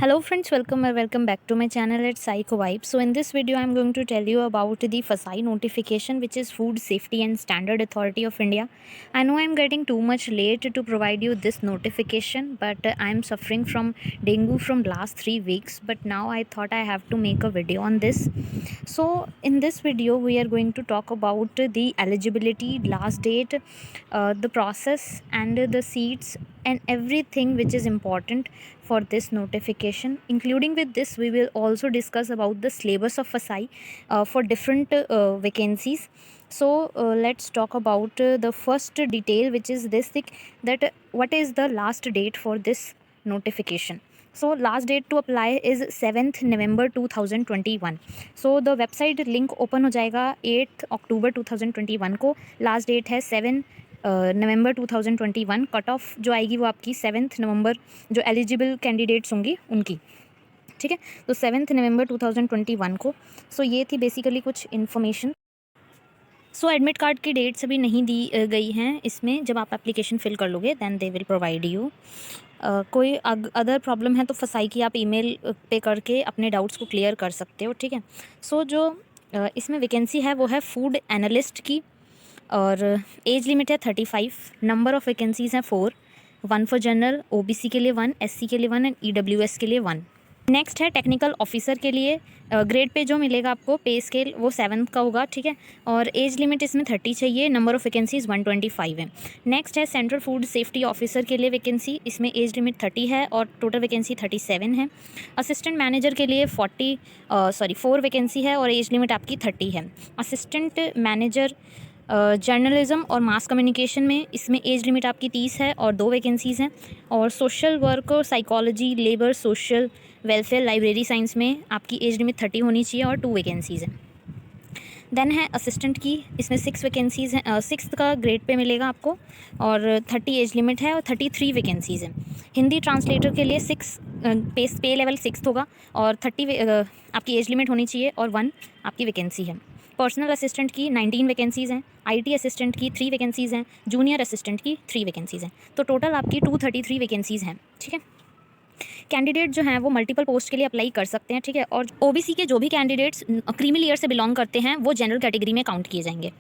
Hello friends, welcome back to my channel at Psycho Vibe. So in this video I'm going to tell you about the FSSAI notification, which is Food Safety and Standard Authority of India. I know I'm getting too much late to provide you this notification, but I'm suffering from dengue from last 3 weeks, but now I thought I have to make a video on this. So in this video we are going to talk about the eligibility, last date, the process and the seats and everything which is important for this notification. Including with this, we will also discuss about the syllabus of FSSAI for different vacancies. So let's talk about the first detail, which is this thing, that what is the last date for this notification. So last date to apply is 7th November 2021. So the website link open हो जाएगा 8th October 2021 को. Last date है 7 नवंबर 2021. Cut off जो आएगी वो आपकी 7 नवंबर जो eligible candidates होंगी उनकी. ठीक है, तो 7 नवंबर 2021 को. सो ये थी बेसिकली कुछ इन्फॉर्मेशन. सो एडमिट कार्ड की डेट्स अभी नहीं दी गई हैं इसमें. जब आप एप्लीकेशन फिल कर लोगे then they will provide you. कोई अदर प्रॉब्लम है तो FSSAI की आप ईमेल पे करके अपने डाउट्स को क्लियर कर सकते हो. ठीक है, सो जो इसमें वैकेंसी है वो है फूड एनालिस्ट की, और एज लिमिट है 35. नंबर ऑफ़ वैकेंसीज़ हैं 4. 1 फॉर जनरल, OBC के लिए 1, SC के लिए 1 एंड EWS के लिए 1. नेक्स्ट है टेक्निकल ऑफिसर के लिए. ग्रेड पे जो मिलेगा आपको पे स्केल वो 7th का होगा. ठीक है, और एज लिमिट इसमें 30 चाहिए. नंबर ऑफ़ वैकेंसीज़ 125 है. नेक्स्ट है सेंट्रल फूड सेफ्टी ऑफिसर के लिए वैकेंसी. इसमें एज लिमिट 30 है और टोटल वैकेंसी 37 है. असिस्टेंट मैनेजर के लिए 4 वैकेंसी है और एज लिमिट आपकी 30 है. असिस्टेंट मैनेजर जर्नलिज्म और मास कम्युनिकेशन में इसमें एज लिमिट आपकी 30 है और 2 वैकेंसीज़ हैं. और social worker, psychology, labour, social welfare, library science में आपकी एज लिमिट 30 होनी चाहिए और 2 वैकेंसीज़ हैं. देन है असिस्टेंट की. इसमें 6 वैकेंसीज़ हैं. 6th का ग्रेड पे मिलेगा आपको और 30 एज लिमिट है और 33 वैकेंसीज़ हैं. हिंदी ट्रांसलेटर के लिए 6 पे लेवल 6th होगा और 30 आपकी एज लिमिट होनी चाहिए और 1 आपकी वैकेंसी है. पर्सनल असिस्टेंट की 19 वैकेंसीज़ हैं. IT असिस्टेंट की 3 वैकेंसीज़ हैं. जूनियर असिस्टेंट की 3 वैकेंसीज़ हैं. तो टोटल आपकी 233 वैकेंसीज़ हैं. ठीक है, कैंडिडेट जो हैं वो मल्टीपल पोस्ट के लिए अप्लाई कर सकते हैं. ठीक है, और OBC के जो भी कैंडिडेट्स क्रीमी लेयर से बिलोंग करते हैं वो जनरल कैटेगरी में काउंट किए जाएंगे.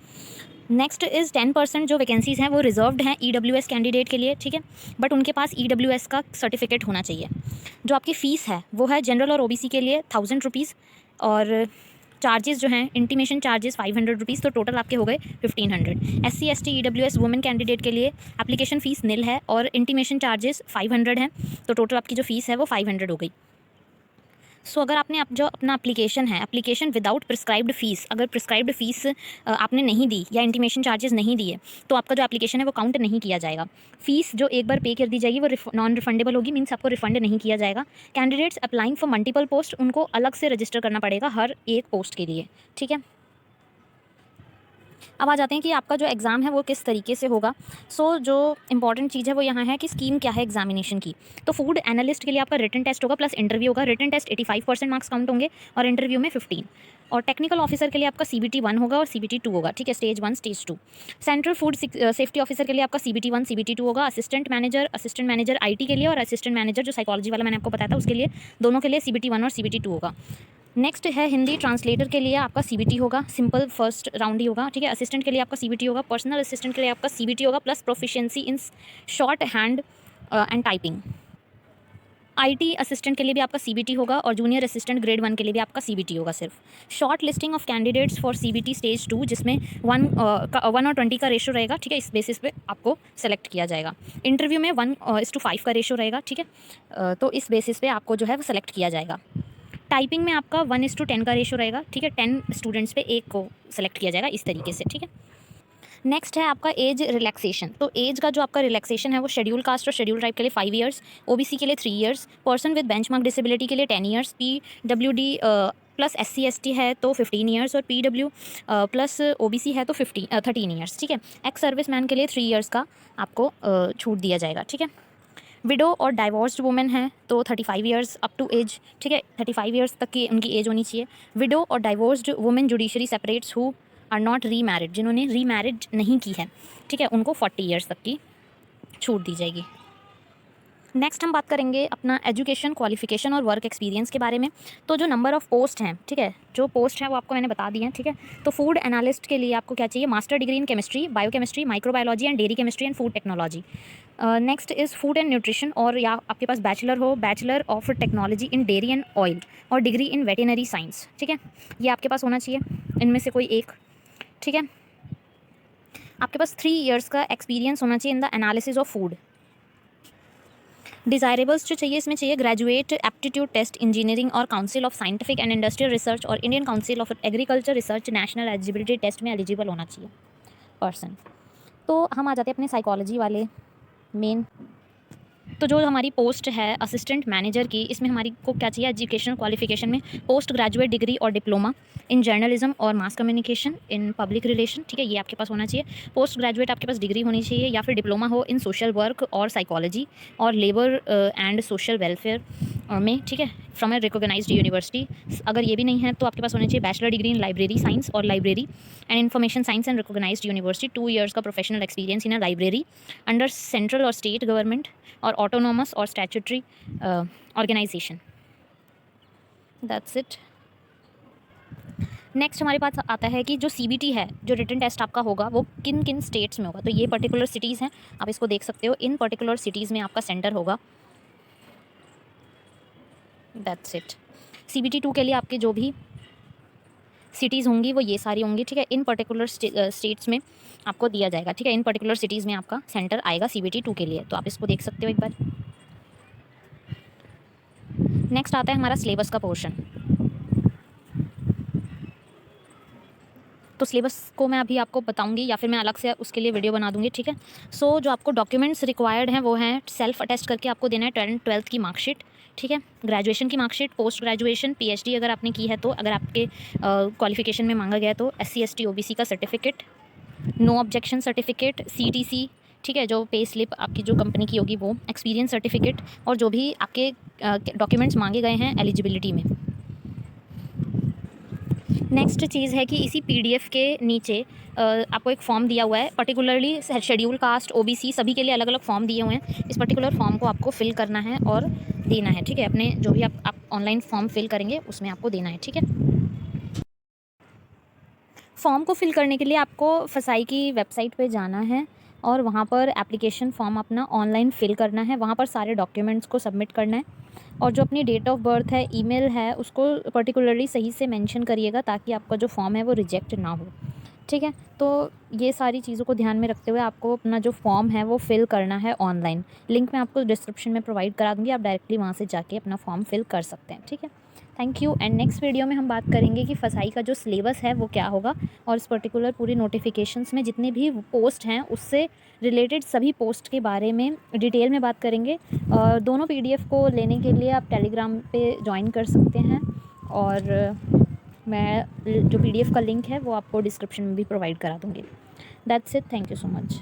नेक्स्ट इज़ 10% जो वैकेंसीज़ हैं वो रिजर्व्ड हैं EWS कैंडिडेट के लिए. ठीक है, बट उनके पास EWS का सर्टिफिकेट होना चाहिए. जो आपकी फ़ीस है वो है जनरल और OBC के लिए 1000 रुपीज़, और चार्जेस जो हैं इंटीमेशन चार्जेस 500 रुपीज़. तो टोटल आपके हो गए 1500. SC ST EWS women candidate के लिए एप्लीकेशन फ़ीस निल है और इंटीमेशन चार्जेस 500 हैं. तो टोटल आपकी जो फ़ीस है वो 500 हो गई. सो अगर आपने जो अपना एप्लीकेशन है, एप्लीकेशन विदाउट प्रिस्क्राइब्ड फ़ीस, अगर प्रिस्क्राइब्ड फ़ीस आपने नहीं दी या इंटीमेशन चार्जेस नहीं दिए तो आपका जो एप्लीकेशन है वो काउंट नहीं किया जाएगा. फ़ीस जो एक बार पे कर दी जाएगी वो नॉन रिफंडेबल होगी, मीन्स आपको रिफंड नहीं किया जाएगा. Candidates applying for multiple post, उनको अलग से रजिस्टर करना पड़ेगा हर एक पोस्ट के लिए. ठीक है, अब आ जाते हैं कि आपका जो एग्ज़ाम है वो किस तरीके से होगा. सो जो इंपॉर्टेंट चीज़ है वो यहाँ है कि स्कीम क्या है एग्जामिनेशन की. तो फूड एनालिस्ट के लिए आपका रिटन टेस्ट होगा प्लस इंटरव्यू होगा. रिटन टेस्ट 85% मार्क्स काउंट होंगे और इंटरव्यू में 15. और टेक्निकल ऑफिसर के लिए आपका CBT 1 होगा और CBT 2 होगा. ठीक है, stage 1 stage 2. Central food safety officer के लिए आपका CBT 1 CBT 2 होगा. असिस्टेंट मैनेजर IT के लिए और असिस्टेंट मैनेजर जो साइकोलॉजी वाला मैंने आपको बताया था उसके लिए, दोनों के लिए CBT 1 और CBT 2 होगा. नेक्स्ट है हिंदी ट्रांसलेटर के लिए आपका CBT होगा, सिंपल फर्स्ट राउंड ही होगा. ठीक है, असिस्टेंट के लिए आपका CBT होगा. पर्सनल असिस्टेंट के लिए आपका CBT होगा plus proficiency in short hand and typing. IT assistant के लिए भी आपका CBT होगा और जूनियर असिस्टेंट ग्रेड 1 के लिए भी आपका CBT होगा. सिर्फ short listing of candidates for CBT stage 2, जिसमें 1 और 20 का रेशो रहेगा. ठीक है, इस बेसिस पे आपको सेलेक्ट किया जाएगा. इंटरव्यू में 1:5 का रेशो रहेगा. ठीक है, तो इस बेसिस पे आपको जो है वो सेलेक्ट किया जाएगा. टाइपिंग में आपका 1:10 का रेशो रहेगा. ठीक है, 10 स्टूडेंट्स पे एक को सेलेक्ट किया जाएगा इस तरीके से. ठीक है, नेक्स्ट है आपका एज रिलैक्सेशन. तो एज का जो आपका रिलैक्सेशन है वो शेड्यूल कास्ट और शेड्यूल ट्राइब के लिए 5 ईयर्स, OBC के लिए 3 years, person with benchmark disability के लिए 10 years, PWD plus SC ST है तो 15 ईयर्स और PW प्लस OBC है तो 13 ईयर्स. ठीक है, एक्स सर्विस मैन के लिए 3 ईयर्स का आपको छूट दिया जाएगा. ठीक है, विडो और डाइवोर्स्ड वुमेन है तो 35 ईयर्स अप टू एज. ठीक है, 35 ईयर्स तक की उनकी एज होनी चाहिए. विडो और divorced women judiciary separates who are not remarried, जिन्होंने रीमैरिज नहीं की है. ठीक है, उनको 40 ईयर्स तक की छूट दी जाएगी. नेक्स्ट हम बात करेंगे अपना एजुकेशन, क्वालिफिकेशन और वर्क एक्सपीरियंस के बारे में। तो जो नंबर ऑफ़ पोस्ट हैं, ठीक है, जो पोस्ट हैं वो आपको मैंने बता दी हैं, ठीक है। तो फूड एनालिस्ट के लिए आपको क्या चाहिए? Master degree in chemistry, biochemistry, microbiology and dairy chemistry and food technology. Next is food and nutrition, और या आपके पास बैचलर हो, bachelor of technology in dairy and oil, और डिग्री इन वेटेनरी साइंस, ठीक है। ये आपके पास होना चाहिए, इनमें से कोई एक, ठीक है। आपके पास 3 ईयर्स का एक्सपीरियंस होना चाहिए in the analysis of food. Desirables जो चाहिए, इसमें चाहिए ग्रेजुएट एप्टीट्यूड टेस्ट इंजीनियरिंग और council of scientific and industrial research और Indian council of agriculture research national eligibility test में एलिजिबल होना चाहिए पर्सन। तो हम आ जाते हैं अपने साइकोलॉजी वाले मेन। तो जो हमारी पोस्ट है असिस्टेंट मैनेजर की, इसमें हमारी को क्या चाहिए? एजुकेशनल क्वालिफिकेशन में पोस्ट ग्रेजुएट डिग्री और डिप्लोमा इन जर्नलिज्म और mass communication in public relation, ठीक है, ये आपके पास होना चाहिए। पोस्ट ग्रेजुएट आपके पास डिग्री होनी चाहिए, या फिर डिप्लोमा हो इन सोशल वर्क और साइकोलॉजी और लेबर एंड सोशल वेलफेयर में, ठीक है, फ्रॉम ए रिकॉग्नाइज्ड यूनिवर्सिटी। अगर ये भी नहीं है तो आपके पास होनी चाहिए bachelor degree in library science और library and information science and recognized university, 2 years का professional experience in a library under central और स्टेट गवर्नमेंट और ऑटोनोमस और statutory organization. That's it. Next हमारे पास आता है कि जो सीबीटी है, जो रिटन टेस्ट आपका होगा, वो किन किन स्टेट्स में होगा। तो ये पर्टिकुलर सिटीज़ हैं, आप इसको देख सकते हो, इन पर्टिकुलर सिटीज़ में आपका सेंटर होगा। That's it. सीबीटी 2 के लिए आपके जो भी सिटीज़ होंगी वो ये सारी होंगी, ठीक है। इन पर्टिकुलर स्टेट्स में आपको दिया जाएगा, ठीक है, इन पर्टिकुलर सिटीज़ में आपका सेंटर आएगा सीबीटी 2 के लिए। तो आप इसको देख सकते हो एक बार। नेक्स्ट आता है हमारा सिलेबस का पोर्शन। तो सिलेबस को मैं अभी आपको बताऊंगी, या फिर मैं अलग से उसके लिए वीडियो बना दूंगी, ठीक है। सो जो आपको डॉक्यूमेंट्स रिक्वायर्ड हैं वो हैं सेल्फ अटेस्ट करके आपको देना है 12th की मार्कशीट, ठीक है, ग्रेजुएशन की मार्कशीट, पोस्ट ग्रेजुएशन पीएचडी अगर आपने की है तो, अगर आपके क्वालिफिकेशन में मांगा गया तो SC ST OBC का certificate, no objection certificate, CTC, ठीक है, जो पे स्लिप आपकी जो कंपनी की होगी वो, एक्सपीरियंस सर्टिफिकेट, और जो भी आपके डॉक्यूमेंट्स मांगे गए हैं एलिजिबिलिटी में। नेक्स्ट चीज़ है कि इसी PDF के नीचे आपको एक फॉर्म दिया हुआ है, पर्टिकुलरली शेड्यूल कास्ट OBC सभी के लिए अलग अलग फॉर्म दिए हुए हैं। इस पर्टिकुलर फॉर्म को आपको फिल करना है और देना है, ठीक है, अपने जो भी आप ऑनलाइन फॉर्म फिल करेंगे उसमें आपको देना है, ठीक है। फॉर्म को फिल करने के लिए आपको फसाई की वेबसाइट पे जाना है और वहाँ पर एप्लीकेशन फॉर्म अपना ऑनलाइन फिल करना है, वहाँ पर सारे डॉक्यूमेंट्स को सबमिट करना है, और जो अपनी डेट ऑफ बर्थ है, ईमेल है, उसको पर्टिकुलरली सही से मेंशन करिएगा ताकि आपका जो फॉर्म है वो रिजेक्ट ना हो, ठीक है। तो ये सारी चीज़ों को ध्यान में रखते हुए आपको अपना जो फॉर्म है वो फिल करना है ऑनलाइन। लिंक मैं आपको डिस्क्रिप्शन में प्रोवाइड करा दूँगी, आप डायरेक्टली वहाँ से जाके अपना फॉर्म फिल कर सकते हैं, ठीक है। Thank you. And next video में हम बात करेंगे कि फसाई का जो सिलेबस है वो क्या होगा, और इस पर्टिकुलर पूरी नोटिफिकेशंस में जितने भी पोस्ट हैं उससे रिलेटेड सभी पोस्ट के बारे में डिटेल में बात करेंगे। दोनों PDF को लेने के लिए आप टेलीग्राम पे ज्वाइन कर सकते हैं, और मैं जो PDF का लिंक है वो आपको डिस्क्रिप्शन में भी प्रोवाइड करा दूँगी। That's it. Thank you so much.